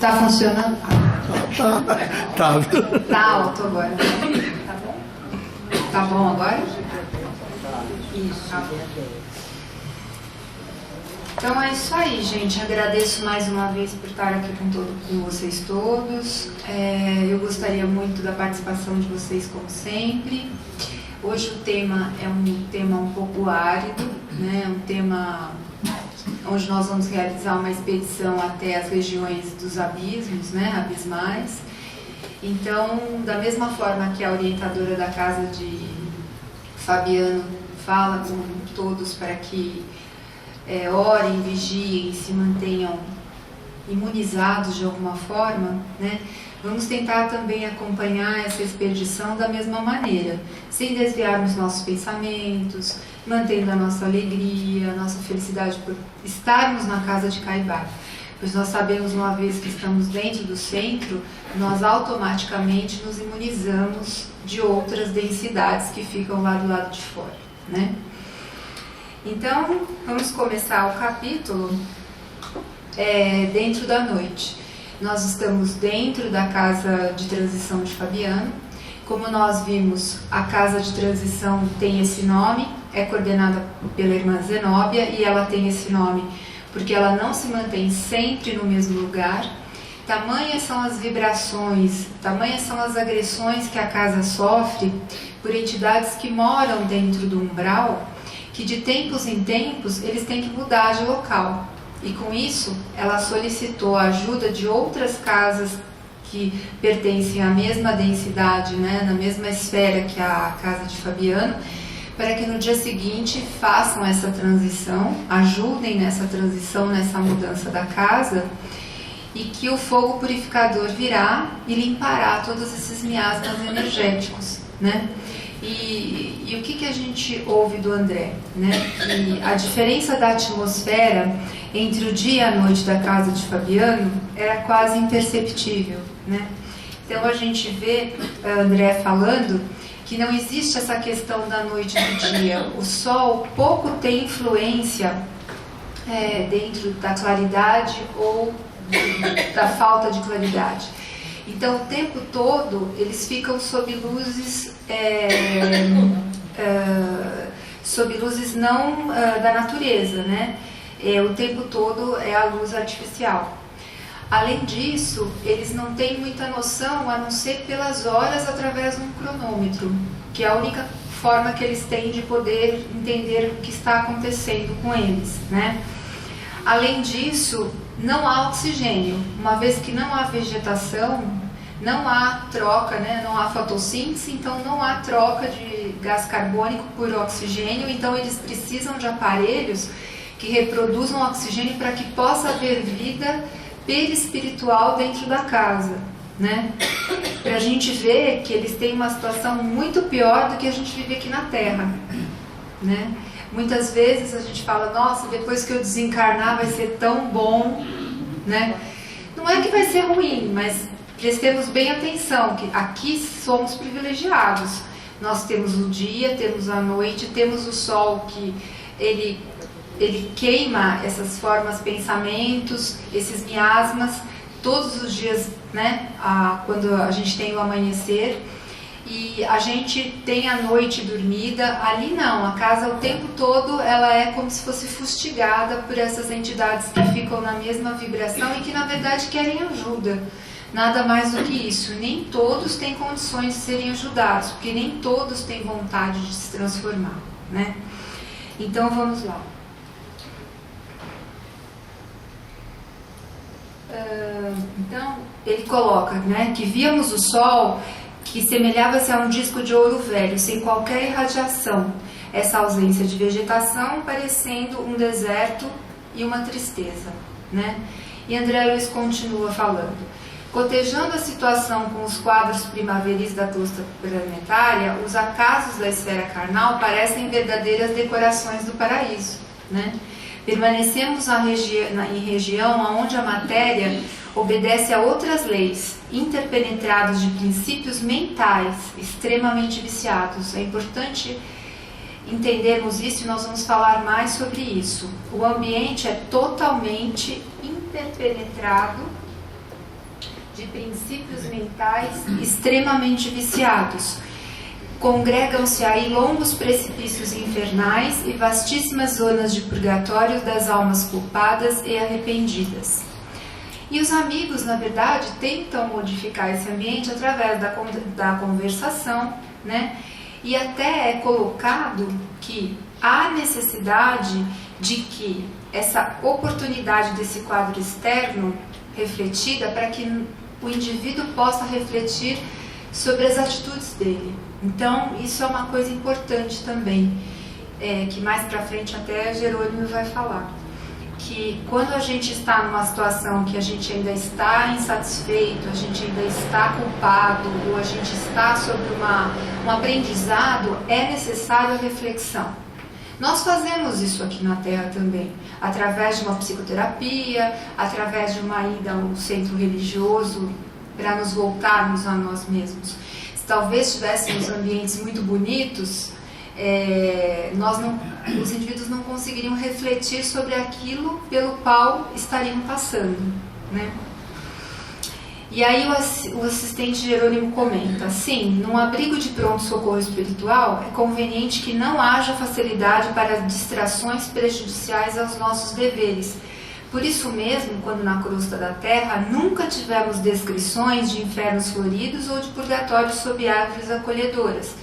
Tá funcionando? Tá. Tá alto agora. Tá bom? Tá bom agora? Isso. Tá bom. Então é isso aí, gente. Agradeço mais uma vez por estar aqui com vocês todos. Eu gostaria muito da participação de vocês, como sempre. Hoje o tema é um tema um pouco árido, né? Um tema onde nós vamos realizar uma expedição até as regiões dos abismos, né? Abismais. Então, da mesma forma que a orientadora da casa de Fabiano fala com todos para que orem, vigiem, se mantenham imunizados de alguma forma, né? Vamos tentar também acompanhar essa expedição da mesma maneira, sem desviarmos nossos pensamentos, mantendo a nossa alegria, a nossa felicidade por estarmos na casa de Caibá. Pois nós sabemos, uma vez que estamos dentro do centro, nós automaticamente nos imunizamos de outras densidades que ficam lá do lado de fora, né? Então, vamos começar o capítulo dentro da noite. Nós estamos dentro da casa de transição de Fabiano. Como nós vimos, a casa de transição tem esse nome, é coordenada pela irmã Zenóbia, e ela tem esse nome porque ela não se mantém sempre no mesmo lugar. Tamanhas são as vibrações, tamanhas são as agressões que a casa sofre por entidades que moram dentro do umbral, que de tempos em tempos eles têm que mudar de local. E com isso, ela solicitou a ajuda de outras casas que pertencem à mesma densidade, né, na mesma esfera que a casa de Fabiano, para que no dia seguinte façam essa transição, ajudem nessa transição, nessa mudança da casa, e que o fogo purificador virá e limpará todos esses miasmas energéticos, né? E o que a gente ouve do André, né? Que a diferença da atmosfera entre o dia e a noite da casa de Fabiano era quase imperceptível, né? Então a gente vê André falando que não existe essa questão da noite e do dia. O sol pouco tem influência dentro da claridade ou da falta de claridade. Então, o tempo todo, eles ficam sob luzes não da natureza, né? O tempo todo é a luz artificial. Além disso, eles não têm muita noção, a não ser pelas horas através de um cronômetro, que é a única forma que eles têm de poder entender o que está acontecendo com eles, né? Além disso, não há oxigênio. Uma vez que não há vegetação, não há troca, né? Não há fotossíntese, então não há troca de gás carbônico por oxigênio, então eles precisam de aparelhos que reproduzam oxigênio para que possa haver vida perispiritual dentro da casa, né? Para a gente ver que eles têm uma situação muito pior do que a gente vive aqui na Terra, né? Muitas vezes a gente fala, nossa, depois que eu desencarnar vai ser tão bom, né? Não é que vai ser ruim, mas prestemos bem atenção, que aqui somos privilegiados. Nós temos o dia, temos a noite, temos o sol, que ele queima essas formas, pensamentos, esses miasmas, todos os dias, né? Quando a gente tem o amanhecer, e a gente tem a noite dormida. Ali não, a casa o tempo todo ela é como se fosse fustigada por essas entidades que ficam na mesma vibração e que na verdade querem ajuda. Nada mais do que isso. Nem todos têm condições de serem ajudados, porque nem todos têm vontade de se transformar, né? Então vamos lá. Então ele coloca, né, que víamos o sol que semelhava-se a um disco de ouro velho, sem qualquer irradiação, essa ausência de vegetação parecendo um deserto e uma tristeza, né? E André Luiz continua falando: cotejando a situação com os quadros primaveris da tosta planetária, os acasos da esfera carnal parecem verdadeiras decorações do paraíso, né? Permanecemos em região onde a matéria obedece a outras leis, interpenetrados de princípios mentais extremamente viciados. É importante entendermos isso e nós vamos falar mais sobre isso. O ambiente é totalmente compenetrado de princípios mentais extremamente viciados. Congregam-se aí longos precipícios infernais e vastíssimas zonas de purgatório das almas culpadas e arrependidas. E os amigos, na verdade, tentam modificar esse ambiente através da conversação, né? E até é colocado que há necessidade de que essa oportunidade desse quadro externo refletida para que o indivíduo possa refletir sobre as atitudes dele. Então, isso é uma coisa importante também, que mais para frente até Jerônimo vai falar. Que quando a gente está numa situação que a gente ainda está insatisfeito, a gente ainda está culpado, ou a gente está sobre um aprendizado, é necessário a reflexão. Nós fazemos isso aqui na Terra também, através de uma psicoterapia, através de uma ida ao centro religioso, para nos voltarmos a nós mesmos. Se talvez tivéssemos ambientes muito bonitos, os indivíduos não conseguiriam refletir sobre aquilo pelo qual estariam passando, né? E aí o assistente Jerônimo comenta: sim, num abrigo de pronto-socorro espiritual é conveniente que não haja facilidade para distrações prejudiciais aos nossos deveres. Por isso mesmo, quando na crosta da terra, nunca tivemos descrições de infernos floridos ou de purgatórios sob árvores acolhedoras.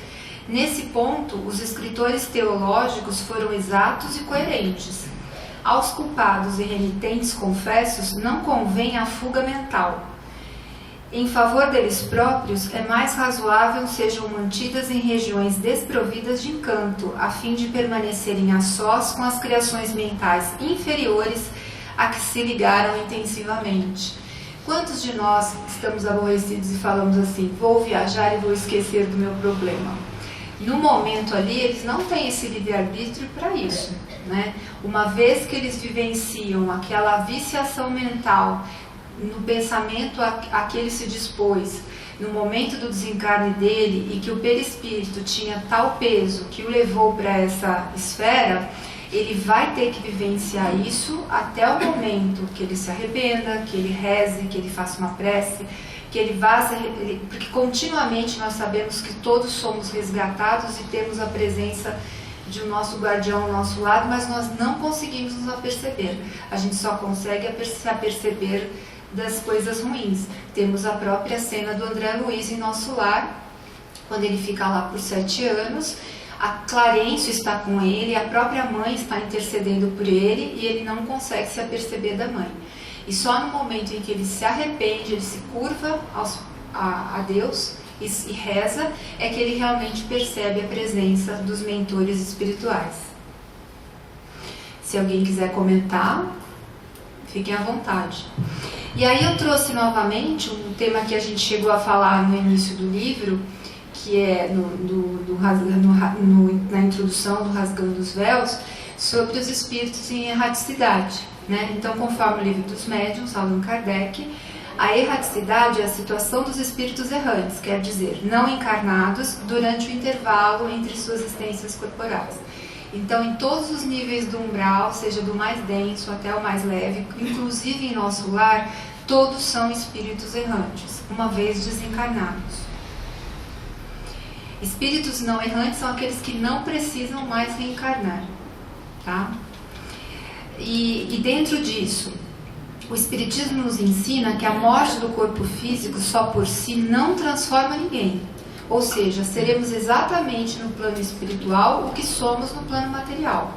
Nesse ponto, os escritores teológicos foram exatos e coerentes. Aos culpados e renitentes confessos não convém a fuga mental. Em favor deles próprios, é mais razoável sejam mantidas em regiões desprovidas de encanto, a fim de permanecerem a sós com as criações mentais inferiores a que se ligaram intensivamente. Quantos de nós estamos aborrecidos e falamos assim: vou viajar e vou esquecer do meu problema? No momento ali, eles não têm esse livre-arbítrio para isso, né? Uma vez que eles vivenciam aquela viciação mental no pensamento a que ele se dispôs, no momento do desencarne dele, e que o perispírito tinha tal peso que o levou para essa esfera, ele vai ter que vivenciar isso até o momento que ele se arrependa, que ele reze, que ele faça uma prece, que ele vá, porque continuamente nós sabemos que todos somos resgatados e temos a presença de um nosso guardião ao nosso lado, mas nós não conseguimos nos aperceber. A gente só consegue se aperceber das coisas ruins. Temos a própria cena do André Luiz em nosso lar, quando ele fica lá por 7 anos, a Clarencio está com ele, a própria mãe está intercedendo por ele e ele não consegue se aperceber da mãe. E só no momento em que ele se arrepende, ele se curva a Deus e reza, é que ele realmente percebe a presença dos mentores espirituais. Se alguém quiser comentar, fiquem à vontade. E aí eu trouxe novamente um tema que a gente chegou a falar no início do livro, que é na introdução do Rasgando os Véus, sobre os espíritos em erraticidade, né? Então, conforme o livro dos médiuns, Allan Kardec, a erraticidade é a situação dos espíritos errantes, quer dizer, não encarnados durante o intervalo entre suas existências corporais. Então, em todos os níveis do umbral, seja do mais denso até o mais leve, inclusive em nosso lar, todos são espíritos errantes, uma vez desencarnados. Espíritos não errantes são aqueles que não precisam mais reencarnar, tá? E dentro disso, o Espiritismo nos ensina que a morte do corpo físico só por si não transforma ninguém. Ou seja, seremos exatamente no plano espiritual o que somos no plano material.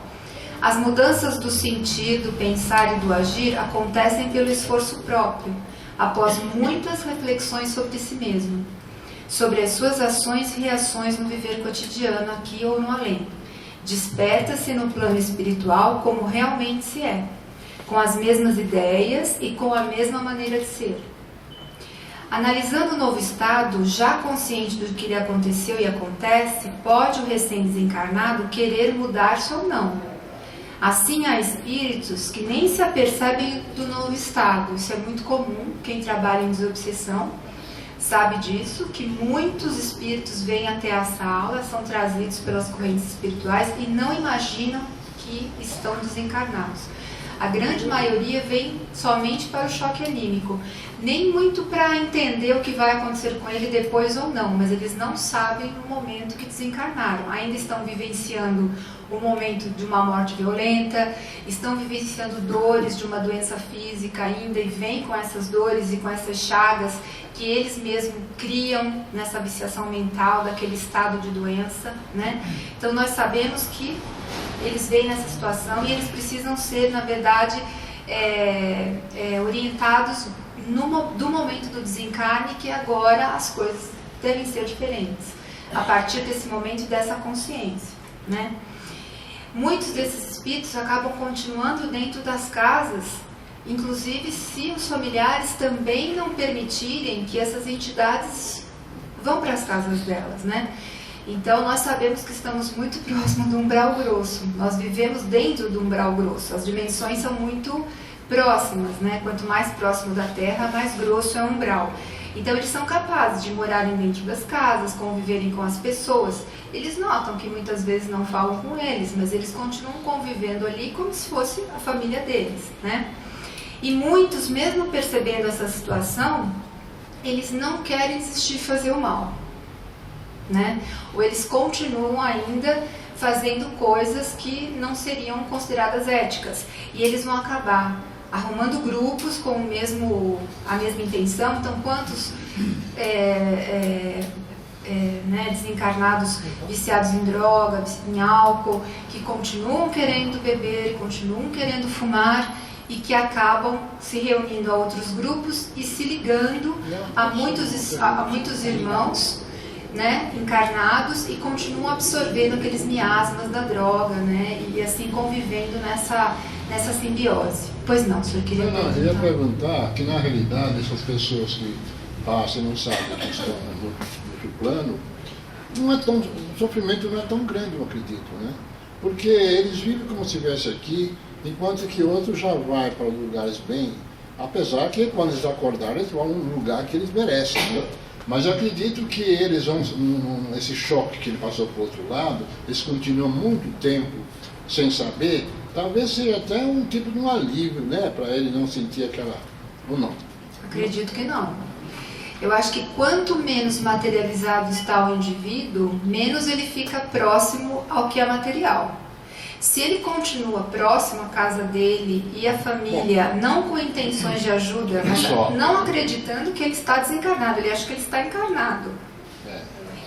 As mudanças do sentir, do pensar e do agir acontecem pelo esforço próprio, após muitas reflexões sobre si mesmo, sobre as suas ações e reações no viver cotidiano, aqui ou no além. Desperta-se no plano espiritual como realmente se é, com as mesmas ideias e com a mesma maneira de ser. Analisando o novo estado, já consciente do que lhe aconteceu e acontece, pode o recém-desencarnado querer mudar-se ou não. Assim, há espíritos que nem se apercebem do novo estado. Isso é muito comum, quem trabalha em desobsessão sabe disso, que muitos espíritos vêm até a sala, são trazidos pelas correntes espirituais e não imaginam que estão desencarnados. A grande maioria vem somente para o choque anímico, nem muito para entender o que vai acontecer com ele depois ou não, mas eles não sabem no momento que desencarnaram, ainda estão vivenciando o momento de uma morte violenta, estão vivenciando dores de uma doença física ainda e vêm com essas dores e com essas chagas que eles mesmos criam nessa viciação mental daquele estado de doença, né? Então nós sabemos que eles vêm nessa situação e eles precisam ser, na verdade, orientados do momento do desencarne, que agora as coisas devem ser diferentes, a partir desse momento e dessa consciência, né? Muitos desses espíritos acabam continuando dentro das casas, inclusive se os familiares também não permitirem que essas entidades vão para as casas delas, né? Então nós sabemos que estamos muito próximo do umbral grosso, nós vivemos dentro do umbral grosso, as dimensões são muito próximas, né? Quanto mais próximo da Terra, mais grosso é o umbral. Então eles são capazes de morarem dentro das casas, conviverem com as pessoas. Eles notam que muitas vezes não falam com eles, mas eles continuam convivendo ali como se fosse a família deles, né? E muitos, mesmo percebendo essa situação, eles não querem desistir de fazer o mal, né? Ou eles continuam ainda fazendo coisas que não seriam consideradas éticas. E eles vão acabar arrumando grupos com a mesma intenção. Então, quantos desencarnados viciados em droga, em álcool, que continuam querendo beber, continuam querendo fumar e que acabam se reunindo a outros grupos e se ligando a muitos irmãos, né, encarnados, e continuam absorvendo aqueles miasmas da droga, né, e assim convivendo nessa simbiose. Pois não, o senhor queria perguntar? Eu ia perguntar que, na realidade, essas pessoas que passam e não sabem que estão no outro plano, o sofrimento não é tão grande, eu acredito, né? Porque eles vivem como se estivesse aqui, enquanto que outros já vai para lugares bem, apesar que quando eles acordarem, eles vão num lugar que eles merecem, né? Mas eu acredito que eles vão, esse choque que ele passou para o outro lado, eles continuam muito tempo sem saber, talvez seja até um tipo de um alívio, né, para ele não sentir aquela... ou não? Acredito que não. Eu acho que quanto menos materializado está o indivíduo, menos ele fica próximo ao que é material. Se ele continua próximo à casa dele e a família, não com intenções de ajuda, mas não acreditando que ele está desencarnado, ele acha que ele está encarnado.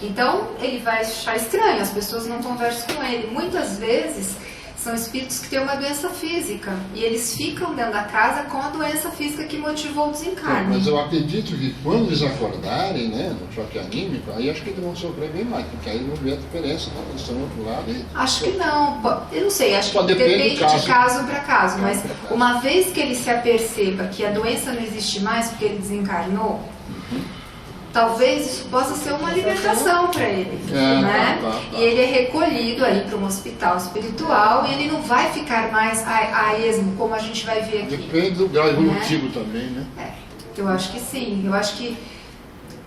Então ele vai achar estranho, as pessoas não conversam com ele. Muitas vezes são espíritos que têm uma doença física e eles ficam dentro da casa com a doença física que motivou o desencarne. Mas eu acredito que quando eles acordarem, né, no choque anímico, aí acho que eles vão sofrer bem mais, porque aí vão ver a diferença, né? Eles estão do outro lado e... Acho que não, eu não sei, acho que depende de caso para caso, mas uma vez que ele se aperceba que a doença não existe mais porque ele desencarnou, talvez isso possa ser uma libertação para ele, né? E ele é recolhido aí para um hospital espiritual e ele não vai ficar mais a esmo, como a gente vai ver aqui. Depende do grau evolutivo, né? Também, né? Eu acho que sim. Eu acho que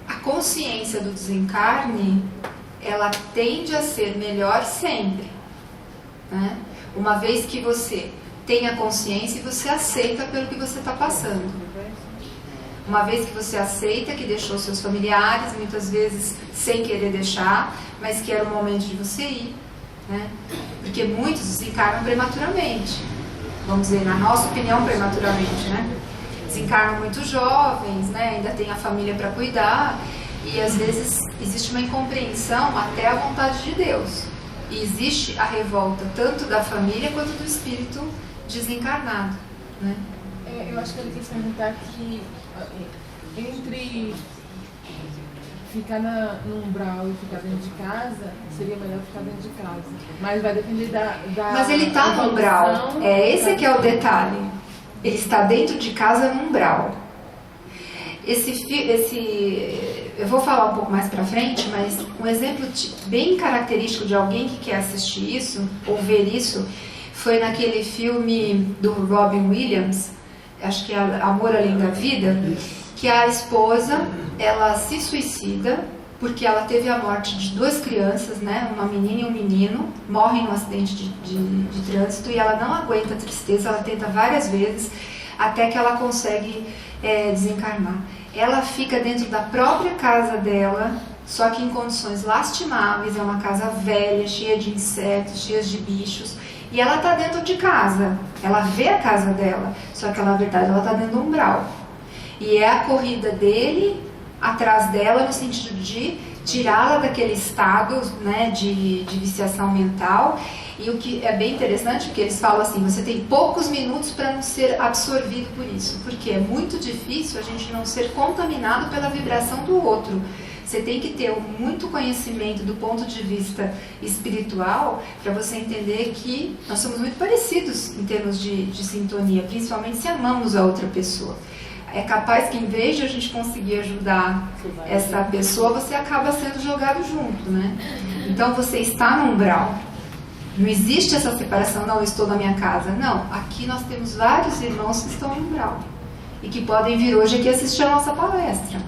a consciência do desencarne, ela tende a ser melhor sempre, né? Uma vez que você tem a consciência e você aceita pelo que você está passando. Uma vez que você aceita que deixou seus familiares, muitas vezes sem querer deixar, mas que era o momento de você ir, né? Porque muitos desencarnam prematuramente, vamos dizer, na nossa opinião, prematuramente, né? Desencarnam muito jovens, né? Ainda tem a família para cuidar, e às vezes existe uma incompreensão até a vontade de Deus. E existe a revolta tanto da família quanto do espírito desencarnado, né? Eu acho que ele quis perguntar que entre ficar no umbral e ficar dentro de casa, seria melhor ficar dentro de casa. Mas vai depender da Mas ele está no umbral. Esse aqui é o detalhe. Ele está dentro de casa no umbral. Eu vou falar um pouco mais pra frente, mas um exemplo bem característico de alguém que quer assistir isso, ou ver isso, foi naquele filme do Robin Williams, acho que é Amor Além da Vida, que a esposa, ela se suicida porque ela teve a morte de 2 crianças, né, uma menina e um menino, morrem no acidente de trânsito, e ela não aguenta a tristeza, ela tenta várias vezes, até que ela consegue desencarnar. Ela fica dentro da própria casa dela, só que em condições lastimáveis, é uma casa velha, cheia de insetos, cheia de bichos, e ela está dentro de casa, ela vê a casa dela, só que na verdade ela está dentro do umbral. E é a corrida dele atrás dela, no sentido de tirá-la daquele estado, né, de viciação mental. E o que é bem interessante, porque eles falam assim, você tem poucos minutos para não ser absorvido por isso, porque é muito difícil a gente não ser contaminado pela vibração do outro. Você tem que ter muito conhecimento do ponto de vista espiritual para você entender que nós somos muito parecidos em termos de sintonia, principalmente se amamos a outra pessoa. É capaz que em vez de a gente conseguir ajudar essa pessoa, você acaba sendo jogado junto, né? Então você está no umbral. Não existe essa separação, não, eu estou na minha casa. Não, aqui nós temos vários irmãos que estão no umbral e que podem vir hoje aqui assistir a nossa palestra.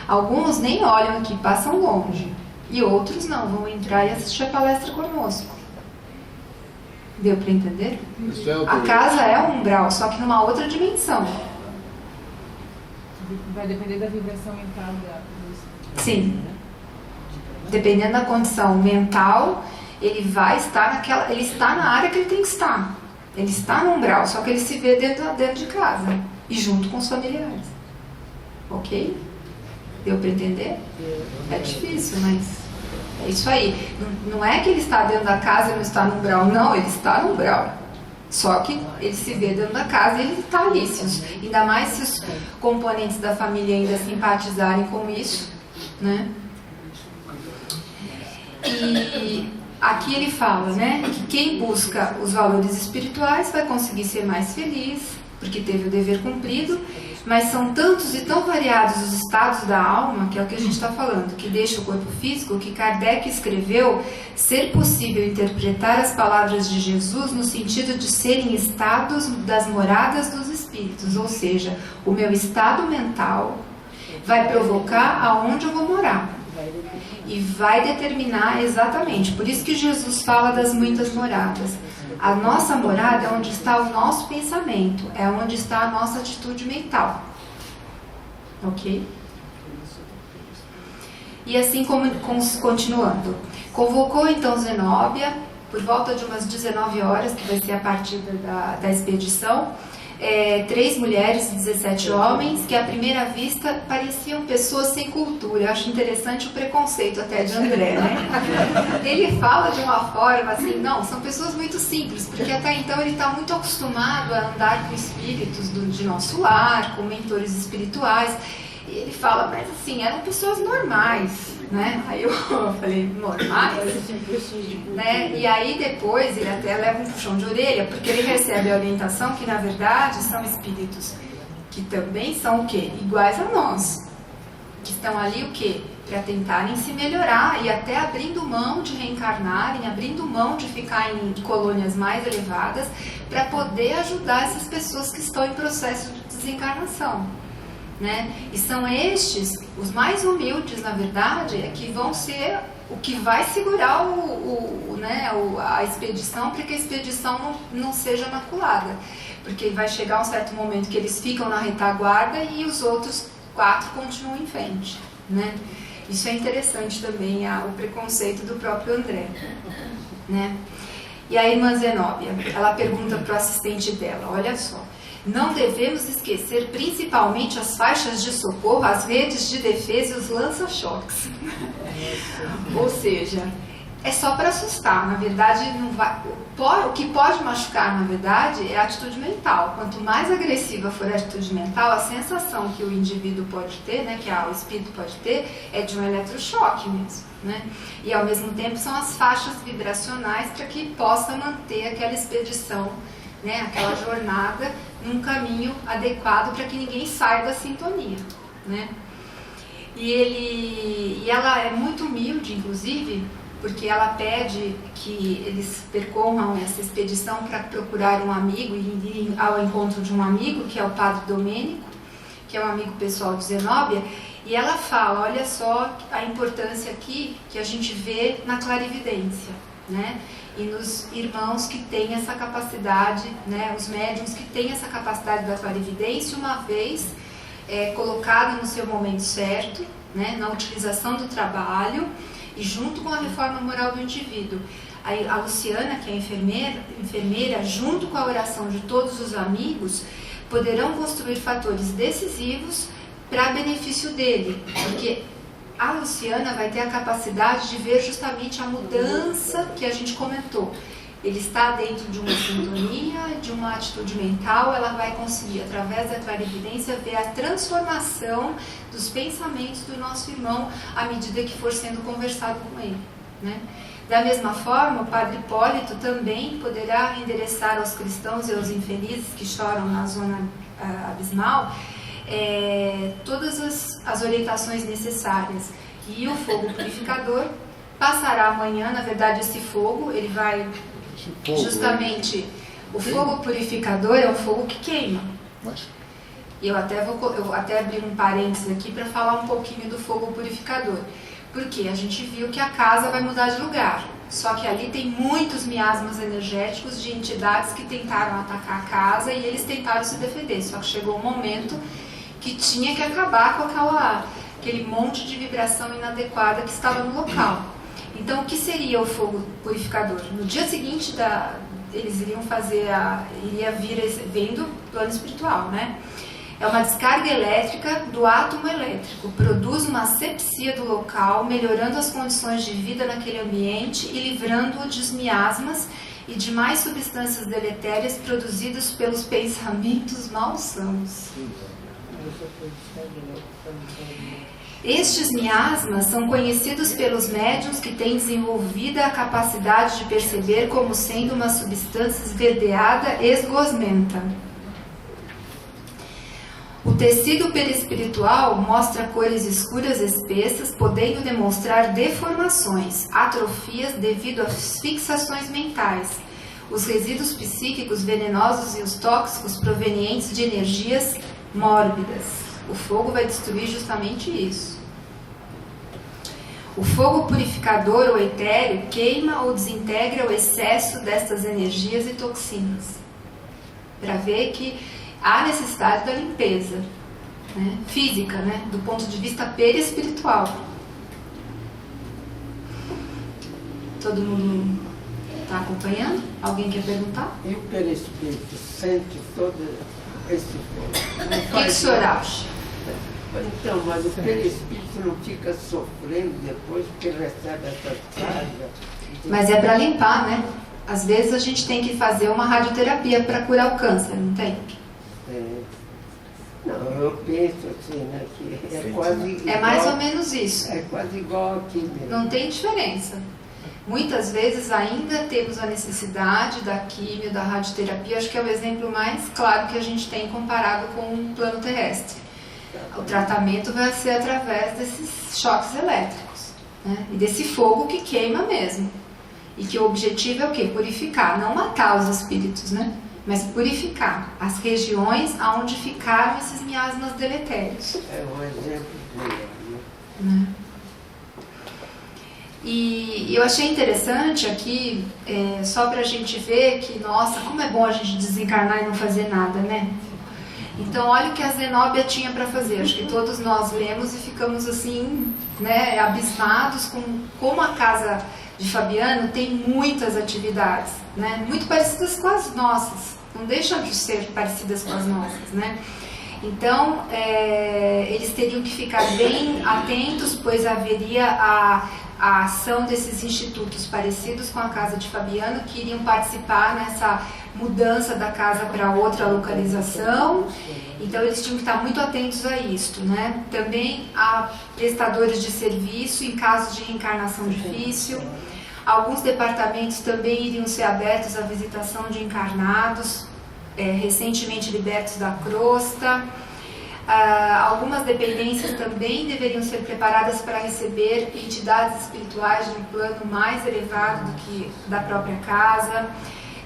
Alguns nem olham aqui, passam longe, e outros não, vão entrar e assistir a palestra conosco. Deu para entender? A casa é um umbral, só que numa outra dimensão. Vai depender da vibração mental Sim. Dependendo da condição mental, ele vai estar naquela, ele está na área que ele tem que estar. Ele está no umbral, só que ele se vê dentro de casa e junto com os familiares. Ok? Deu para entender? É difícil, mas é isso aí. Não é que ele está dentro da casa e não está no umbral. Não, ele está no umbral. Só que ele se vê dentro da casa e ele está ali. Ainda mais se os componentes da família ainda simpatizarem com isso, né? E aqui ele fala, né, que quem busca os valores espirituais vai conseguir ser mais feliz, porque teve o dever cumprido, mas são tantos e tão variados os estados da alma, que é o que a gente está falando, que deixa o corpo físico, que Kardec escreveu ser possível interpretar as palavras de Jesus no sentido de serem estados das moradas dos espíritos, ou seja, o meu estado mental vai provocar aonde eu vou morar. E vai determinar exatamente, por isso que Jesus fala das muitas moradas. A nossa morada é onde está o nosso pensamento, é onde está a nossa atitude mental. Ok? E assim continuando. Convocou então Zenóbia, por volta de umas 19 horas, que vai ser a partida da expedição, 3 mulheres e 17 homens, que à primeira vista pareciam pessoas sem cultura. Eu acho interessante o preconceito até de André, né? Ele fala de uma forma assim, não, são pessoas muito simples, porque até então ele está muito acostumado a andar com espíritos de nosso lar, com mentores espirituais, e ele fala, mas assim, eram pessoas normais, né? Aí eu falei, normais? Né? E aí depois ele até leva um puxão de orelha, porque ele recebe a orientação que na verdade são espíritos que também são o quê? Iguais a nós, que estão ali o quê? Para tentarem se melhorar e até abrindo mão de reencarnarem, abrindo mão de ficar em colônias mais elevadas, para poder ajudar essas pessoas que estão em processo de desencarnação. Né? E são estes, os mais humildes, na verdade, é que vão ser o que vai segurar a expedição, para que a expedição não seja maculada. Porque vai chegar um certo momento que eles ficam na retaguarda e os outros 4 continuam em frente. Né? Isso é interessante também, o preconceito do próprio André. Né? E a irmã Zenóbia, ela pergunta para o assistente dela, olha só, não devemos esquecer principalmente as faixas de socorro, as redes de defesa e os lança-choques. Ou seja, é só para assustar. Na verdade, não vai... o que pode machucar, na verdade, é a atitude mental. Quanto mais agressiva for a atitude mental, a sensação que o indivíduo pode ter, né, que o espírito pode ter, é de um eletrochoque mesmo. Né? E ao mesmo tempo são as faixas vibracionais para que possa manter aquela expedição, né, aquela jornada num caminho adequado para que ninguém saia da sintonia, né? E ela é muito humilde, inclusive, porque ela pede que eles percorram essa expedição para procurar um amigo e ir ao encontro de um amigo, que é o Padre Domênico, que é um amigo pessoal de Zenóbia, e ela fala, olha só a importância aqui que a gente vê na clarividência, né? E nos irmãos que têm essa capacidade, né? Os médiums que têm essa capacidade da clarividência, uma vez colocado no seu momento certo, né? Na utilização do trabalho e junto com a reforma moral do indivíduo. A Luciana, que é enfermeira, junto com a oração de todos os amigos, poderão construir fatores decisivos para benefício dele, porque a Luciana vai ter a capacidade de ver justamente a mudança que a gente comentou. Ele está dentro de uma sintonia, de uma atitude mental, ela vai conseguir, através da clarividência, ver a transformação dos pensamentos do nosso irmão à medida que for sendo conversado com ele, né? Da mesma forma, o Padre Hipólito também poderá endereçar aos cristãos e aos infelizes que choram na zona abismal todas as orientações necessárias. E o fogo purificador passará amanhã, na verdade esse fogo, ele vai justamente... O fogo purificador é um fogo que queima. Eu até abri um parênteses aqui para falar um pouquinho do fogo purificador. Porque a gente viu que a casa vai mudar de lugar. Só que ali tem muitos miasmas energéticos de entidades que tentaram atacar a casa e eles tentaram se defender. Só que chegou um momento que tinha que acabar com aquele monte de vibração inadequada que estava no local. Então, o que seria o fogo purificador? No dia seguinte, eles iriam fazer vem do plano espiritual, né? É uma descarga elétrica do átomo elétrico, produz uma asepsia do local, melhorando as condições de vida naquele ambiente e livrando-o de miasmas e demais substâncias deletérias produzidas pelos pensamentos malsãos. Estes miasmas são conhecidos pelos médiuns que têm desenvolvida a capacidade de perceber como sendo uma substância esverdeada esgosmenta. O tecido perispiritual mostra cores escuras espessas, podendo demonstrar deformações, atrofias devido às fixações mentais, os resíduos psíquicos venenosos e os tóxicos provenientes de energias mórbidas. O fogo vai destruir justamente isso. O fogo purificador ou etéreo queima ou desintegra o excesso destas energias e toxinas. Para ver que há necessidade da limpeza, né? Física, né? Do ponto de vista perispiritual. Todo mundo está acompanhando? Alguém quer perguntar? E o perispírito sente todo esse fogo? O que o senhor acha? Então, mas o perispírito não fica sofrendo depois porque recebe essa carga? Mas é para limpar, né? Às vezes a gente tem que fazer uma radioterapia para curar o câncer, não tem? Não, eu penso assim, né, que é quase igual, mais ou menos isso. É quase igual aqui mesmo. Não tem diferença. Muitas vezes ainda temos a necessidade da químio, da radioterapia. Acho que é o exemplo mais claro que a gente tem comparado com o plano terrestre. O tratamento vai ser através desses choques elétricos, né? E desse fogo que queima mesmo. E que o objetivo é o quê? Purificar, não matar os espíritos, né? Mas purificar as regiões onde ficaram esses miasmas deletérios. É um exemplo melhor, né? E eu achei interessante aqui, só para a gente ver que, nossa, como é bom a gente desencarnar e não fazer nada, né? Então, olha o que a Zenóbia tinha para fazer. Acho que todos nós lemos e ficamos assim, né, abismados com como a casa de Fabiano tem muitas atividades, né, muito parecidas com as nossas. Não deixam de ser parecidas com as nossas, né? Então, eles teriam que ficar bem atentos, pois haveria a ação desses institutos parecidos com a casa de Fabiano, que iriam participar nessa mudança da casa para outra localização. Então, eles tinham que estar muito atentos a isto, né? Também há prestadores de serviço em caso de reencarnação difícil. Alguns departamentos também iriam ser abertos à visitação de encarnados, recentemente libertos da crosta. Algumas dependências também deveriam ser preparadas para receber entidades espirituais de um plano mais elevado do que da própria casa.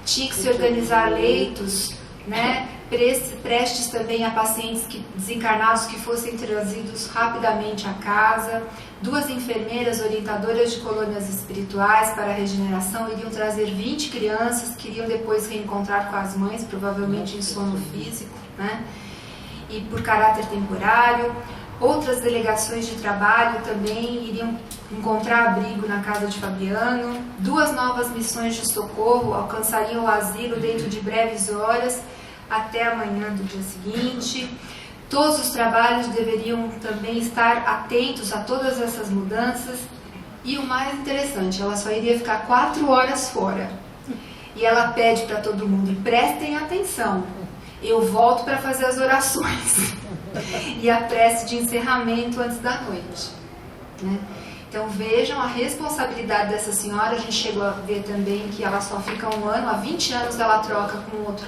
Tinha que se organizar leitos né? Prestes também a pacientes desencarnados que fossem trazidos rapidamente à casa. 2 enfermeiras orientadoras de colônias espirituais para a regeneração iriam trazer 20 crianças que iriam depois reencontrar com as mães, provavelmente em sono físico, né? E por caráter temporário. Outras delegações de trabalho também iriam encontrar abrigo na casa de Fabiano. 2 novas missões de socorro alcançariam o asilo dentro de breves horas, até amanhã do dia seguinte. Todos os trabalhos deveriam também estar atentos a todas essas mudanças. E o mais interessante, ela só iria ficar 4 horas fora. E ela pede para todo mundo, prestem atenção, eu volto para fazer as orações e a prece de encerramento antes da noite, né? Então vejam a responsabilidade dessa senhora. A gente chegou a ver também que ela só fica 1 ano, há 20 anos ela troca com outro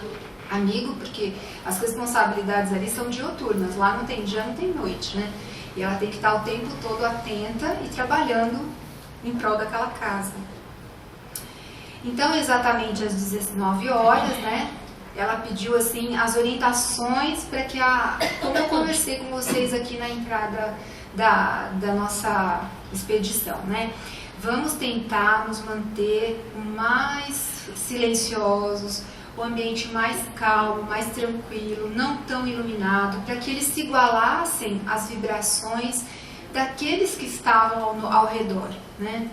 amigo, porque as responsabilidades ali são dioturnas, lá não tem dia, não tem noite, né? E ela tem que estar o tempo todo atenta e trabalhando em prol daquela casa. Então, exatamente às 19 horas, né, ela pediu assim as orientações para que como eu conversei com vocês aqui na entrada da nossa expedição, né? Vamos tentar nos manter mais silenciosos, o ambiente mais calmo, mais tranquilo, não tão iluminado, para que eles se igualassem às vibrações daqueles que estavam ao redor, né?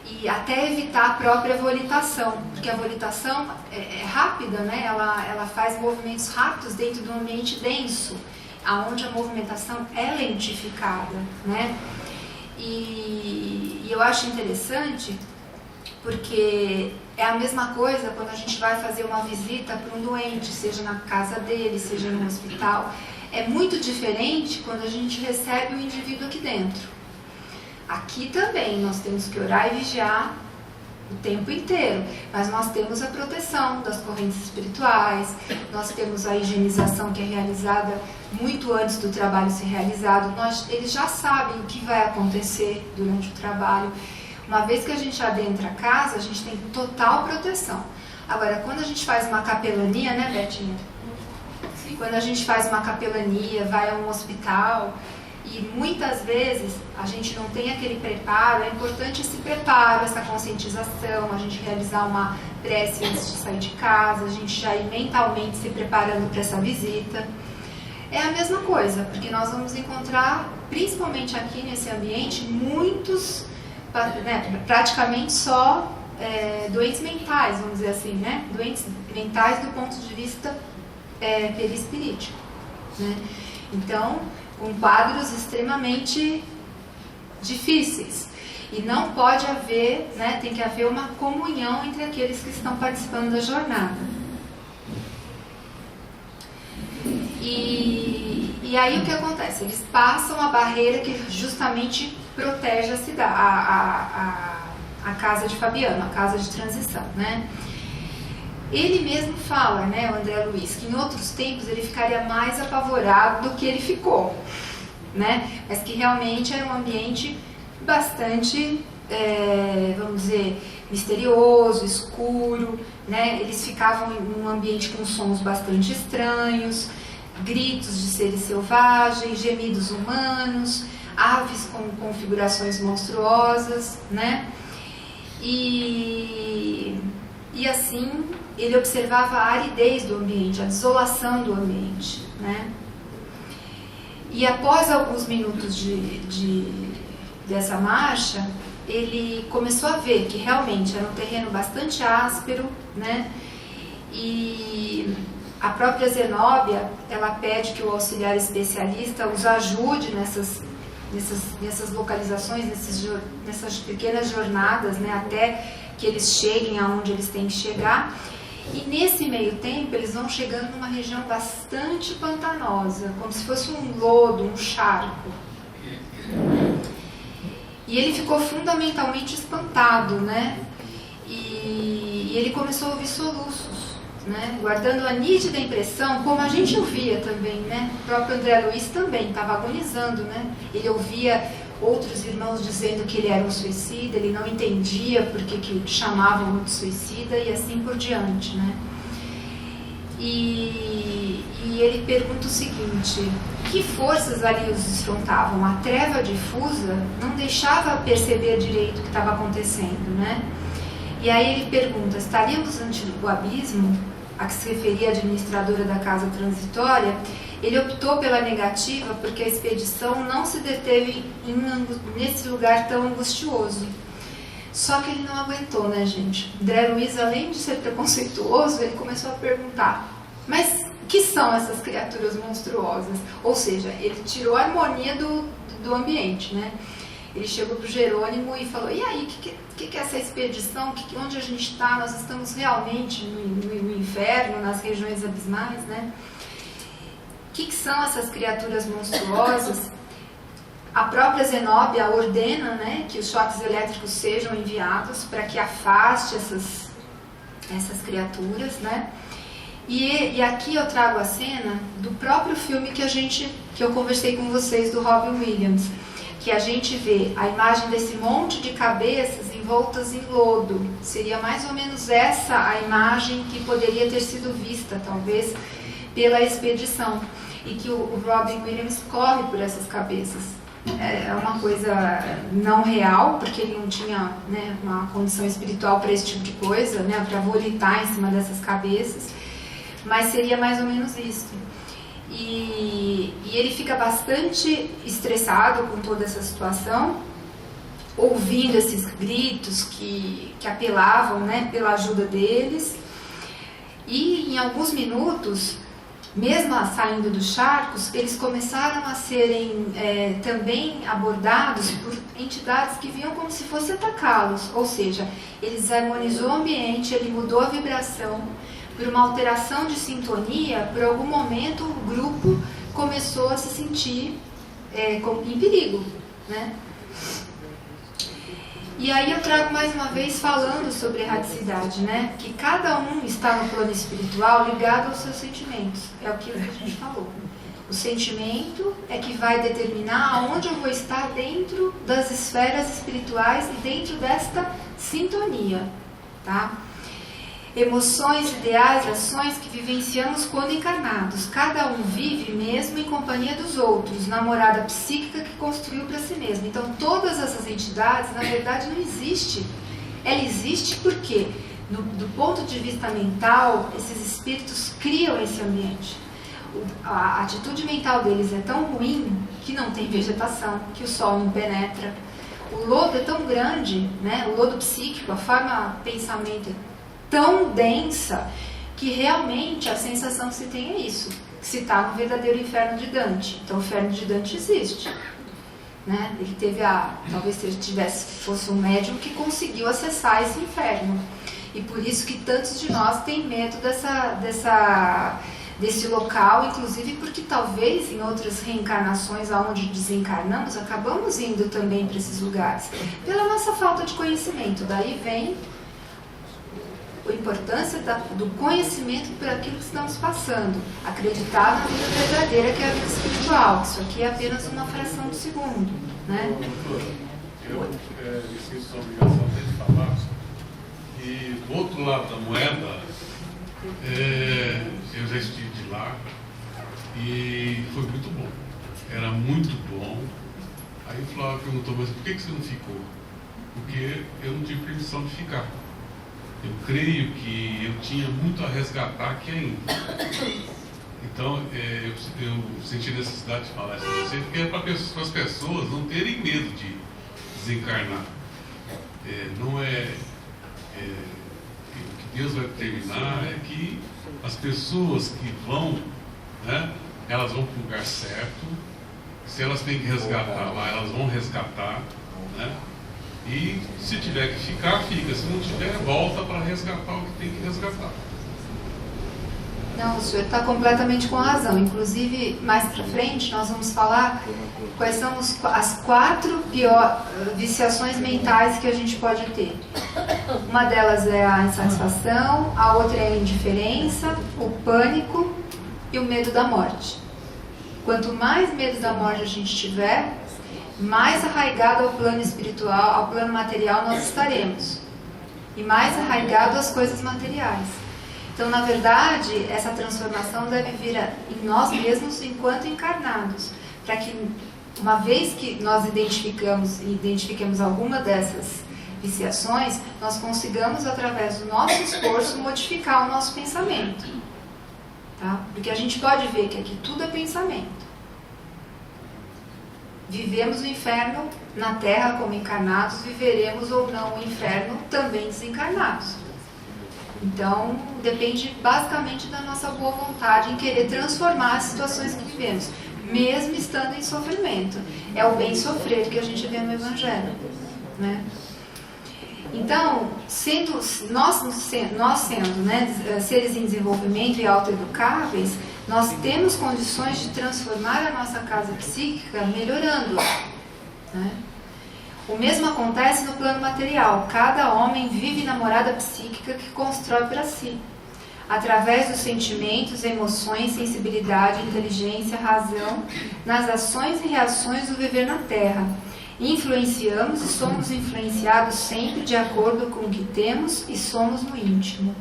E até evitar a própria volitação, porque a volitação é rápida, né? Ela faz movimentos rápidos dentro de um ambiente denso, aonde a movimentação é lentificada, né? E eu acho interessante porque é a mesma coisa quando a gente vai fazer uma visita para um doente, seja na casa dele, seja no hospital. É muito diferente quando a gente recebe o indivíduo aqui dentro. Aqui também nós temos que orar e vigiar o tempo inteiro, mas nós temos a proteção das correntes espirituais, nós temos a higienização que é realizada muito antes do trabalho ser realizado. Eles já sabem o que vai acontecer durante o trabalho. Uma vez que a gente adentra a casa, a gente tem total proteção. Agora, quando a gente faz uma capelania, né, Betinha? Quando a gente faz uma capelania, vai a um hospital, e muitas vezes a gente não tem aquele preparo, é importante esse preparo, essa conscientização, a gente realizar uma prece antes de sair de casa, a gente já ir mentalmente se preparando para essa visita. É a mesma coisa, porque nós vamos encontrar, principalmente aqui nesse ambiente, muitos, né, praticamente só doentes mentais, vamos dizer assim, né? Doentes mentais do ponto de vista perispirítico, né? Então, com quadros extremamente difíceis. E não pode haver, né, tem que haver uma comunhão entre aqueles que estão participando da jornada. E aí o que acontece? Eles passam a barreira que justamente protege a cidade, a casa de Fabiano, a casa de transição, né? Ele mesmo fala, né, o André Luiz, que em outros tempos ele ficaria mais apavorado do que ele ficou, né? Mas que realmente era um ambiente bastante, vamos dizer, misterioso, escuro, né? Eles ficavam em um ambiente com sons bastante estranhos, gritos de seres selvagens, gemidos humanos, aves com configurações monstruosas, né? E assim ele observava a aridez do ambiente, a desolação do ambiente, né? E após alguns minutos dessa marcha, ele começou a ver que realmente era um terreno bastante áspero, né? E a própria Zenóbia, ela pede que o auxiliar especialista os ajude nessas localizações, nessas pequenas jornadas, né, até que eles cheguem aonde eles têm que chegar. E nesse meio tempo eles vão chegando numa região bastante pantanosa, como se fosse um lodo, um charco. E ele ficou fundamentalmente espantado, né? E ele começou a ouvir soluços, né? Guardando a nítida impressão, como a gente ouvia também, né? O próprio André Luiz também estava agonizando, né? Ele ouvia outros irmãos dizendo que ele era um suicida, ele não entendia por que chamavam de suicida e assim por diante, né? E ele pergunta o seguinte: que forças ali os desfrontavam? A treva difusa não deixava perceber direito o que estava acontecendo, né? E aí ele pergunta: estaríamos ante o abismo? A que se referia a administradora da casa transitória. Ele optou pela negativa porque a expedição não se deteve nesse lugar tão angustioso. Só que ele não aguentou, né, gente? André Luiz, além de ser preconceituoso, ele começou a perguntar: mas o que são essas criaturas monstruosas? Ou seja, ele tirou a harmonia do ambiente, né? Ele chegou para o Jerônimo e falou: e aí, o que é essa expedição? Onde a gente está? Nós estamos realmente no inferno, nas regiões abismais, né? O que são essas criaturas monstruosas? A própria Zenóbia ordena, né, que os choques elétricos sejam enviados para que afaste essas criaturas, né? E aqui eu trago a cena do próprio filme que eu conversei com vocês, do Robin Williams, que a gente vê a imagem desse monte de cabeças envoltas em lodo. Seria mais ou menos essa a imagem que poderia ter sido vista, talvez, pela expedição. E que o Robin Williams corre por essas cabeças. É uma coisa não real, porque ele não tinha, né, uma condição espiritual para esse tipo de coisa, né, para volitar em cima dessas cabeças. Mas seria mais ou menos isso. E ele fica bastante estressado com toda essa situação, ouvindo esses gritos que apelavam, né, pela ajuda deles. E em alguns minutos, mesmo saindo dos charcos, eles começaram a serem também abordados por entidades que vinham como se fosse atacá-los. Ou seja, ele desarmonizou o ambiente, ele mudou a vibração. Por uma alteração de sintonia, por algum momento o grupo começou a se sentir em perigo, né? E aí eu trago mais uma vez falando sobre erraticidade, né? Que cada um está no plano espiritual ligado aos seus sentimentos. É aquilo que a gente falou. O sentimento é que vai determinar aonde eu vou estar dentro das esferas espirituais e dentro desta sintonia, tá? Emoções, ideais, ações que vivenciamos quando encarnados. Cada um vive mesmo em companhia dos outros, namorada psíquica que construiu para si mesmo. Então, todas essas entidades, na verdade, não existe. Ela existe porque, do ponto de vista mental, esses espíritos criam esse ambiente. A atitude mental deles é tão ruim que não tem vegetação, que o sol não penetra. O lodo é tão grande, né? O lodo psíquico, a forma pensamento é tão densa que realmente a sensação que se tem é isso, que se está no verdadeiro inferno de Dante. Então o inferno de Dante existe, né? Ele teve talvez se ele fosse um médium que conseguiu acessar esse inferno, e por isso que tantos de nós têm medo desse local, inclusive porque talvez em outras reencarnações aonde desencarnamos acabamos indo também para esses lugares pela nossa falta de conhecimento. Daí vem a importância do conhecimento por aquilo que estamos passando, acreditar na vida verdadeira, que é a vida espiritual. Isso aqui é apenas uma fração de segundo, né? Eu sinto a obrigação de falar que do outro lado da moeda, eu já estive de lá e foi muito bom, era muito bom. Aí o Flávio perguntou: mas por que você não ficou? Porque eu não tive permissão de ficar. Eu creio que eu tinha muito a resgatar aqui ainda. Então, eu senti necessidade de falar isso para vocês, porque é para as pessoas não terem medo de desencarnar. Não é o que Deus vai determinar, é que as pessoas que vão, né, elas vão para o lugar certo. Se elas têm que resgatar lá, elas vão resgatar, né? E se tiver que ficar, fica. Se não tiver, volta para resgatar o que tem que resgatar. Não, o senhor está completamente com razão. Inclusive, mais para frente, nós vamos falar quais são as 4 viciações mentais que a gente pode ter. Uma delas é a insatisfação, a outra é a indiferença, o pânico e o medo da morte. Quanto mais medo da morte a gente tiver, mais arraigado ao plano espiritual, ao plano material nós estaremos. E mais arraigado às coisas materiais. Então, na verdade, essa transformação deve vir em nós mesmos enquanto encarnados, para que, uma vez que nós identifiquemos alguma dessas viciações, nós consigamos, através do nosso esforço, modificar o nosso pensamento. Tá? Porque a gente pode ver que aqui tudo é pensamento. Vivemos o inferno na Terra como encarnados, viveremos ou não o inferno também desencarnados. Então, depende basicamente da nossa boa vontade em querer transformar as situações que vivemos, mesmo estando em sofrimento. É o bem sofrer que a gente vê no Evangelho, né? Então, nós sendo, né, seres em desenvolvimento e autoeducáveis, nós temos condições de transformar a nossa casa psíquica melhorando-a, né? O mesmo acontece no plano material. Cada homem vive na morada psíquica que constrói para si, através dos sentimentos, emoções, sensibilidade, inteligência, razão, nas ações e reações do viver na Terra. Influenciamos e somos influenciados sempre de acordo com o que temos e somos no íntimo.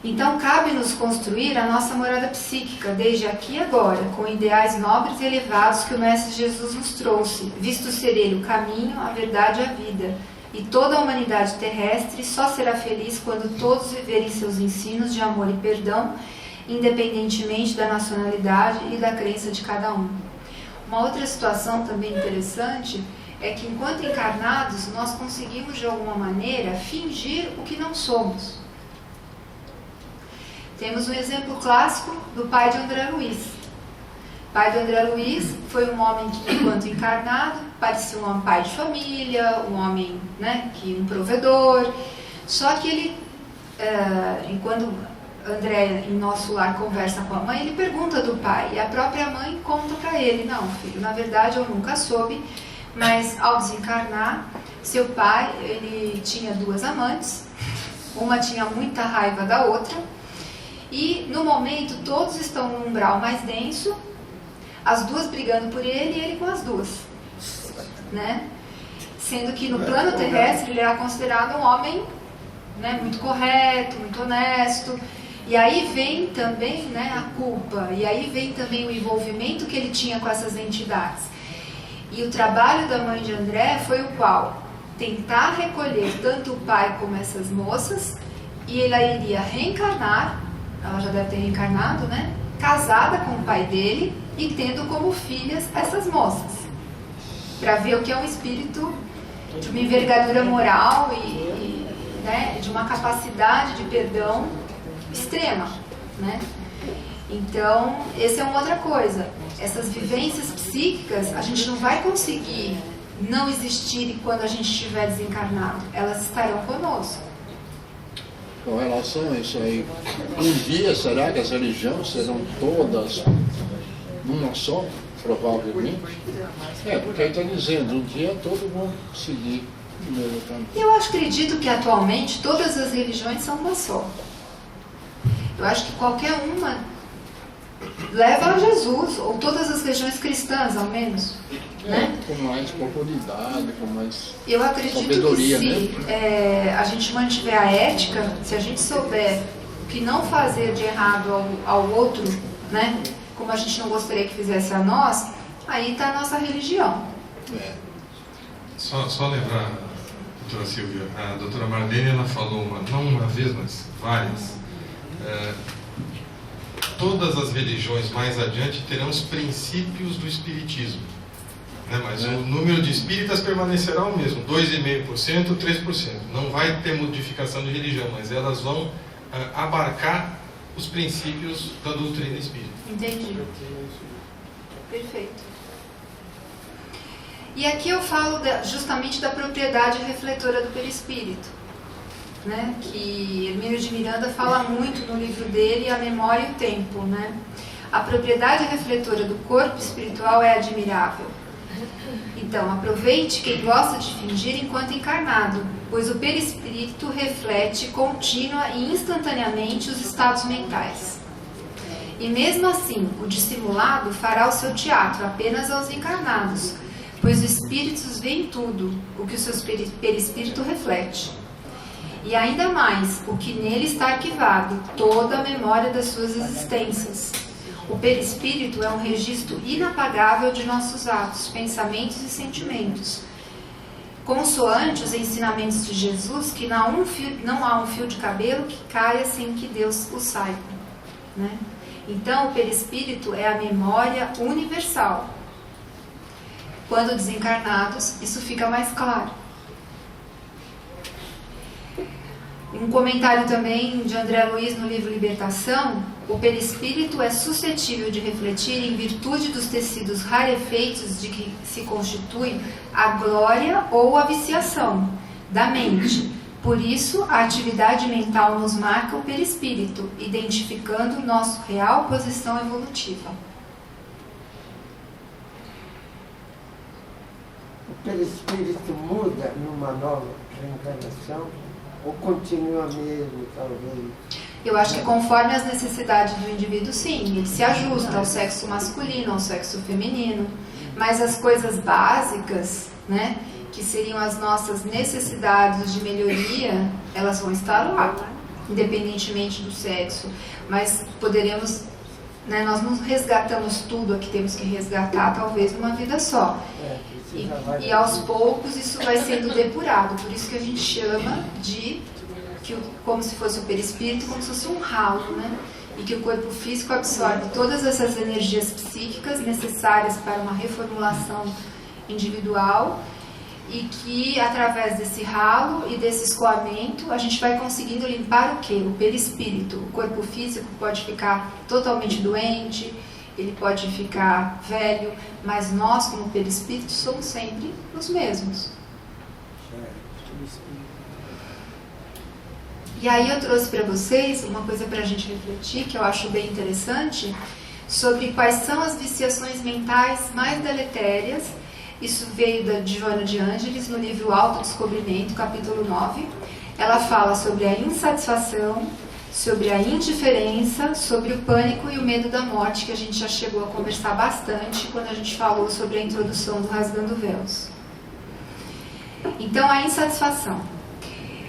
Então, cabe-nos construir a nossa morada psíquica, desde aqui e agora, com ideais nobres e elevados que o Mestre Jesus nos trouxe, visto ser ele o caminho, a verdade e a vida. E toda a humanidade terrestre só será feliz quando todos viverem seus ensinos de amor e perdão, independentemente da nacionalidade e da crença de cada um. Uma outra situação também interessante é que, enquanto encarnados, nós conseguimos, de alguma maneira, fingir o que não somos. Temos um exemplo clássico do pai de André Luiz. O pai de André Luiz foi um homem que, enquanto encarnado, parecia um pai de família, um homem, né, um provedor. Só que ele, enquanto André, em Nosso Lar, conversa com a mãe, ele pergunta do pai, e a própria mãe conta para ele: não, filho, na verdade eu nunca soube, mas ao desencarnar, seu pai, ele tinha 2 amantes, uma tinha muita raiva da outra, e no momento todos estão num umbral mais denso, as 2 brigando por ele e ele com as 2, né? Sendo que no plano terrestre ele era considerado um homem, né, muito correto, muito honesto. E aí vem também, né, a culpa, e aí vem também o envolvimento que ele tinha com essas entidades. E o trabalho da mãe de André foi o qual? Tentar recolher tanto o pai como essas moças, e ela iria reencarnar, ela já deve ter reencarnado, né, casada com o pai dele e tendo como filhas essas moças, para ver o que é um espírito de uma envergadura moral e né, de uma capacidade de perdão extrema, né? Então, essa é uma outra coisa. Essas vivências psíquicas, a gente não vai conseguir não existir quando a gente estiver desencarnado. Elas estarão conosco. Com relação a isso aí, um dia será que as religiões serão todas numa só? Provavelmente. Porque aí está dizendo, um dia todo mundo seguir o mesmo caminho. Eu acredito que atualmente todas as religiões são uma só. Eu acho que qualquer uma leva a Jesus, ou todas as religiões cristãs, ao menos. Né? Com mais profundidade, com mais eu acredito sabedoria, que se a gente mantiver a ética, se a gente souber o que não fazer de errado ao outro, né? Como a gente não gostaria que fizesse a nós, aí está a nossa religião. Só lembrar, doutora Silvia, a doutora Marlene, ela falou não uma vez, mas várias. Todas as religiões mais adiante terão os princípios do espiritismo, né? Mas o número de espíritas permanecerá o mesmo, 2,5%, 3%. Não vai ter modificação de religião, mas elas vão abarcar os princípios da doutrina espírita. Entendi. Perfeito. E aqui eu falo justamente da propriedade refletora do perispírito, né? Que Hermínio de Miranda fala muito no livro dele, A Memória e o Tempo, né? A propriedade refletora do corpo espiritual é admirável. Então, aproveite quem gosta de fingir enquanto encarnado, pois o perispírito reflete contínua e instantaneamente os estados mentais. E mesmo assim, o dissimulado fará o seu teatro apenas aos encarnados, pois os espíritos veem tudo o que o seu perispírito reflete. E ainda mais, o que nele está arquivado, toda a memória das suas existências. O perispírito é um registro inapagável de nossos atos, pensamentos e sentimentos, consoante os ensinamentos de Jesus, que não há um fio de cabelo que caia sem que Deus o saiba, né? Então, o perispírito é a memória universal. Quando desencarnados, isso fica mais claro. Um comentário também de André Luiz no livro Libertação: o perispírito é suscetível de refletir em virtude dos tecidos rarefeitos de que se constituem a glória ou a viciação da mente. Por isso, a atividade mental nos marca o perispírito, identificando nossa real posição evolutiva. O perispírito muda numa nova reencarnação ou continua mesmo, talvez? Eu acho que conforme as necessidades do indivíduo, sim, ele se ajusta ao sexo masculino, ao sexo feminino, mas as coisas básicas, né, que seriam as nossas necessidades de melhoria, elas vão estar lá, independentemente do sexo. Mas poderemos, né, nós não resgatamos tudo o que temos que resgatar, talvez numa vida só. E aos poucos isso vai sendo depurado, por isso que a gente chama de, como se fosse o perispírito, como se fosse um ralo, né? E que o corpo físico absorve todas essas energias psíquicas necessárias para uma reformulação individual, e que através desse ralo e desse escoamento a gente vai conseguindo limpar o quê? O perispírito. O corpo físico pode ficar totalmente doente, ele pode ficar velho, mas nós, como perispírito, somos sempre os mesmos. E aí eu trouxe para vocês uma coisa para a gente refletir, que eu acho bem interessante, sobre quais são as viciações mentais mais deletérias. Isso veio de Joana de Ângeles, no livro Autodescobrimento, capítulo 9. Ela fala sobre a insatisfação, sobre a indiferença, sobre o pânico e o medo da morte, que a gente já chegou a conversar bastante quando a gente falou sobre a introdução do Rasgando Véus. Então, a insatisfação.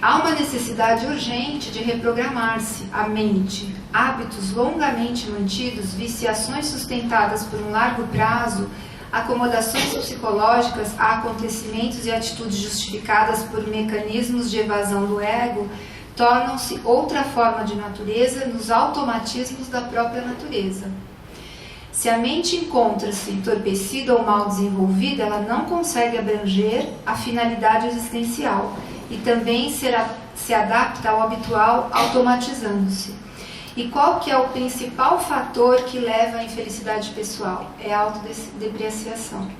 Há uma necessidade urgente de reprogramar-se a mente. Hábitos longamente mantidos, viciações sustentadas por um largo prazo, acomodações psicológicas a acontecimentos e atitudes justificadas por mecanismos de evasão do ego, tornam-se outra forma de natureza nos automatismos da própria natureza. Se a mente encontra-se entorpecida ou mal desenvolvida, ela não consegue abranger a finalidade existencial e também se adapta ao habitual, automatizando-se. E qual que é o principal fator que leva à infelicidade pessoal? É a autodepreciação.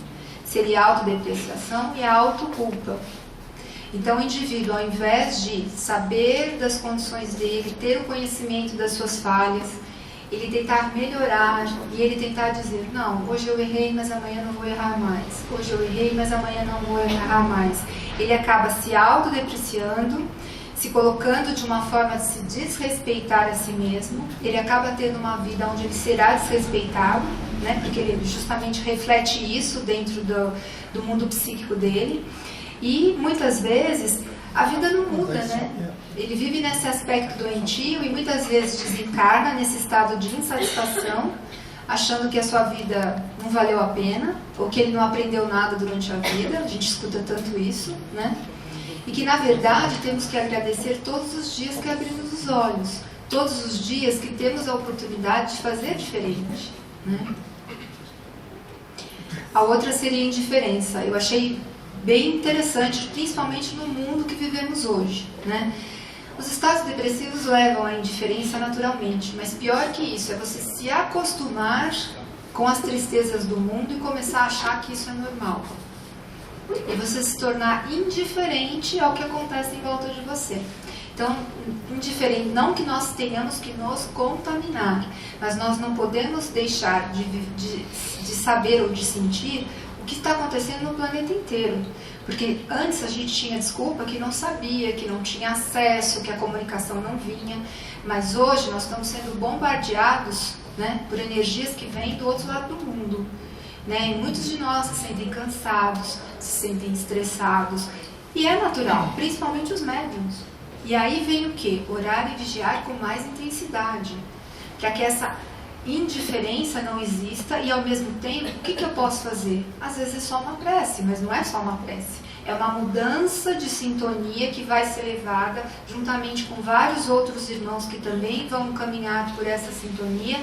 Seria a autodepreciação e a autoculpa. Então, o indivíduo, ao invés de saber das condições dele, ter o conhecimento das suas falhas, ele tentar melhorar e ele tentar dizer: não, hoje eu errei, mas amanhã não vou errar mais. Hoje eu errei, mas amanhã não vou errar mais. Ele acaba se autodepreciando, se colocando de uma forma de se desrespeitar a si mesmo. Ele acaba tendo uma vida onde ele será desrespeitado, né? Porque ele justamente reflete isso dentro do mundo psíquico dele. E muitas vezes a vida não muda, né? Ele vive nesse aspecto doentio e muitas vezes desencarna nesse estado de insatisfação, achando que a sua vida não valeu a pena, ou que ele não aprendeu nada durante a vida. A gente escuta tanto isso, né? E que, na verdade, temos que agradecer todos os dias que abrimos os olhos, todos os dias que temos a oportunidade de fazer diferente, né? A outra seria a indiferença. Eu achei bem interessante, principalmente no mundo que vivemos hoje, né? Os estados depressivos levam à indiferença naturalmente, mas pior que isso é você se acostumar com as tristezas do mundo e começar a achar que isso é normal. E você se tornar indiferente ao que acontece em volta de você. Então, indiferente, não que nós tenhamos que nos contaminar, mas nós não podemos deixar de saber ou de sentir o que está acontecendo no planeta inteiro. Porque antes a gente tinha desculpa que não sabia, que não tinha acesso, que a comunicação não vinha. Mas hoje nós estamos sendo bombardeados, né, por energias que vêm do outro lado do mundo. Né? E muitos de nós se sentem cansados, se sentem estressados. E é natural, principalmente os médiums. E aí vem o quê? Orar e vigiar com mais intensidade, para que essa indiferença não exista e, ao mesmo tempo, o que eu posso fazer? Às vezes é só uma prece, mas não é só uma prece. É uma mudança de sintonia que vai ser levada juntamente com vários outros irmãos que também vão caminhar por essa sintonia,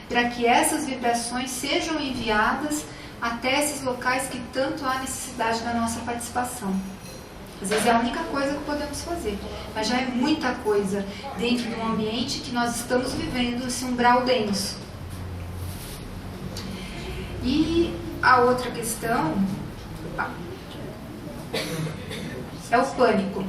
para que essas vibrações sejam enviadas até esses locais que tanto há necessidade da nossa participação. Às vezes é a única coisa que podemos fazer, mas já é muita coisa dentro de um ambiente que nós estamos vivendo esse umbral denso. E a outra questão é o pânico.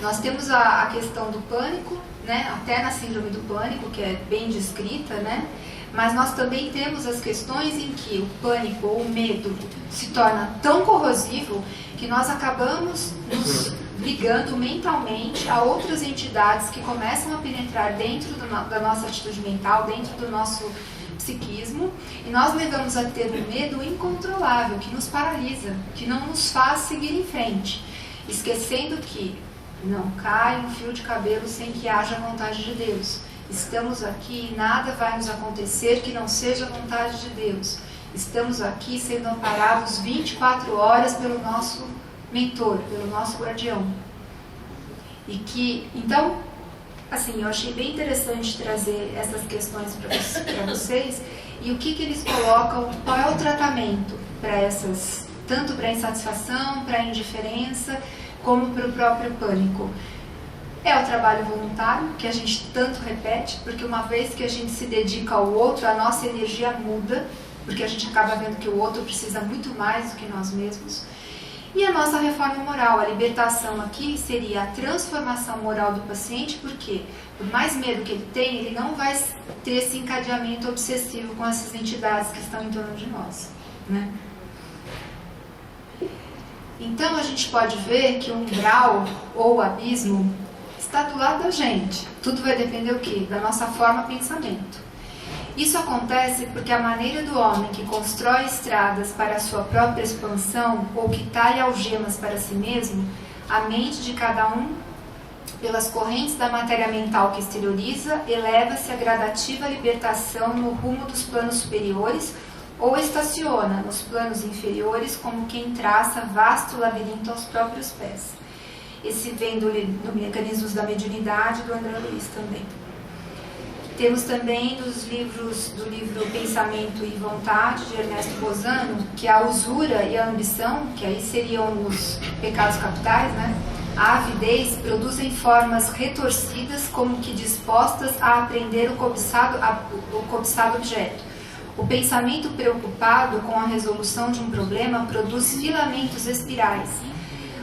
Nós temos a questão do pânico, né, até na síndrome do pânico, que é bem descrita, né? Mas nós também temos as questões em que o pânico ou o medo se torna tão corrosivo que nós acabamos nos ligando mentalmente a outras entidades que começam a penetrar dentro da nossa atitude mental, dentro do nosso psiquismo, e nós levamos a ter um medo incontrolável que nos paralisa, que não nos faz seguir em frente, esquecendo que não cai um fio de cabelo sem que haja vontade de Deus. Estamos aqui e nada vai nos acontecer que não seja a vontade de Deus. Estamos aqui sendo amparados 24 horas pelo nosso mentor, pelo nosso guardião. E que, então, assim, eu achei bem interessante trazer essas questões para vocês. E o que eles colocam, qual é o tratamento para essas, tanto para a insatisfação, para a indiferença, como para o próprio pânico. É o trabalho voluntário, que a gente tanto repete, porque uma vez que a gente se dedica ao outro, a nossa energia muda, porque a gente acaba vendo que o outro precisa muito mais do que nós mesmos. E a nossa reforma moral, a libertação aqui seria a transformação moral do paciente, porque por mais medo que ele tem, ele não vai ter esse encadeamento obsessivo com essas entidades que estão em torno de nós, né? Então a gente pode ver que o umbral ou o abismo está do lado da gente. Tudo vai depender o quê? Da nossa forma de pensamento. Isso acontece porque a maneira do homem que constrói estradas para a sua própria expansão ou que talha algemas para si mesmo, a mente de cada um, pelas correntes da matéria mental que exterioriza, eleva-se a gradativa libertação no rumo dos planos superiores ou estaciona nos planos inferiores como quem traça vasto labirinto aos próprios pés. Esse vem do Mecanismos da Mediunidade, do André Luiz também. Temos também do livro Pensamento e Vontade, de Ernesto Bozano, que a usura e a ambição, que aí seriam os pecados capitais, né? A avidez produzem formas retorcidas como que dispostas a aprender o cobiçado objeto. O pensamento preocupado com a resolução de um problema produz filamentos espirais.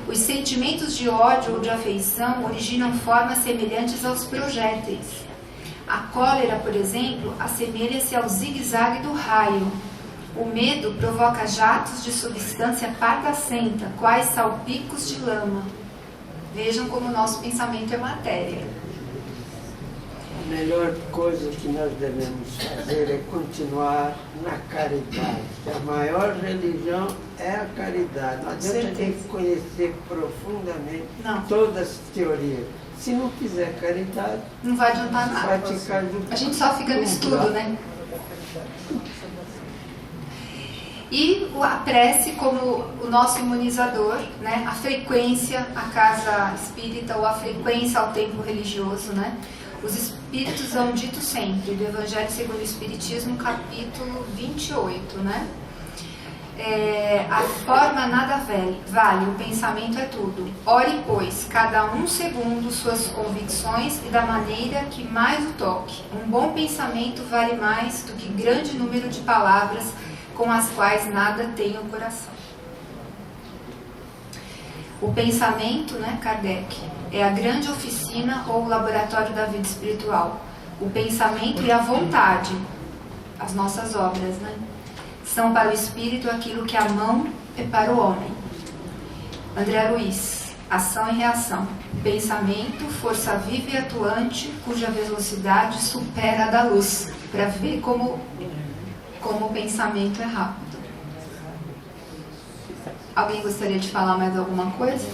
Os sentimentos de ódio ou de afeição originam formas semelhantes aos projéteis. A cólera, por exemplo, assemelha-se ao zigue-zague do raio. O medo provoca jatos de substância pardacenta, quais salpicos de lama. Vejam como o nosso pensamento é matéria. A melhor coisa que nós devemos fazer é continuar na caridade. A maior religião é a caridade. Não adianta ter que conhecer profundamente todas as teorias. Se não fizer caridade, não vai adiantar nada. Vai ficar a gente só fica no estudo, né? E a prece como o nosso imunizador, né? A frequência à casa espírita ou a frequência ao templo religioso, né? Os espíritos são ditos sempre, do Evangelho segundo o Espiritismo, capítulo 28, né? A forma nada vale, o pensamento é tudo. Ore, pois, cada um segundo suas convicções e da maneira que mais o toque. Um bom pensamento vale mais do que grande número de palavras com as quais nada tem o coração. O pensamento, né, Kardec, é a grande oficina ou laboratório da vida espiritual. O pensamento e a vontade, as nossas obras, né? São para o espírito aquilo que a mão é para o homem. André Luiz, ação e reação. Pensamento, força viva e atuante, cuja velocidade supera a da luz. Para ver como o pensamento é rápido. Alguém gostaria de falar mais alguma coisa?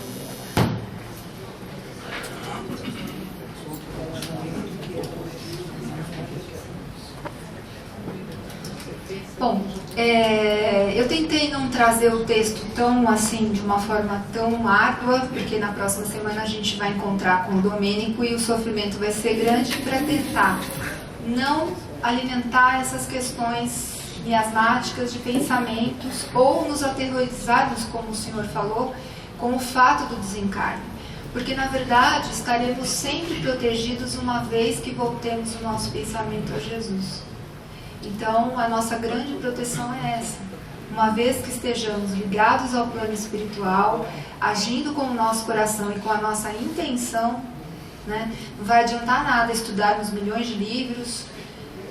Bom, eu tentei não trazer o texto tão assim, de uma forma tão árdua, porque na próxima semana a gente vai encontrar com o Domênico e o sofrimento vai ser grande, para tentar não alimentar essas questões miasmáticas de pensamentos ou nos aterrorizarmos, como o senhor falou, com o fato do desencarne. Porque, na verdade, estaremos sempre protegidos uma vez que voltemos o nosso pensamento a Jesus. Então, a nossa grande proteção é essa. Uma vez que estejamos ligados ao plano espiritual, agindo com o nosso coração e com a nossa intenção, né, não vai adiantar nada estudarmos milhões de livros,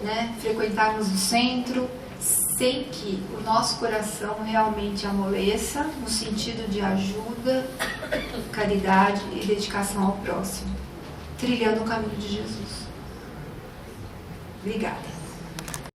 né, frequentarmos o centro, sem que o nosso coração realmente amoleça no sentido de ajuda, caridade e dedicação ao próximo, trilhando o caminho de Jesus. Obrigada.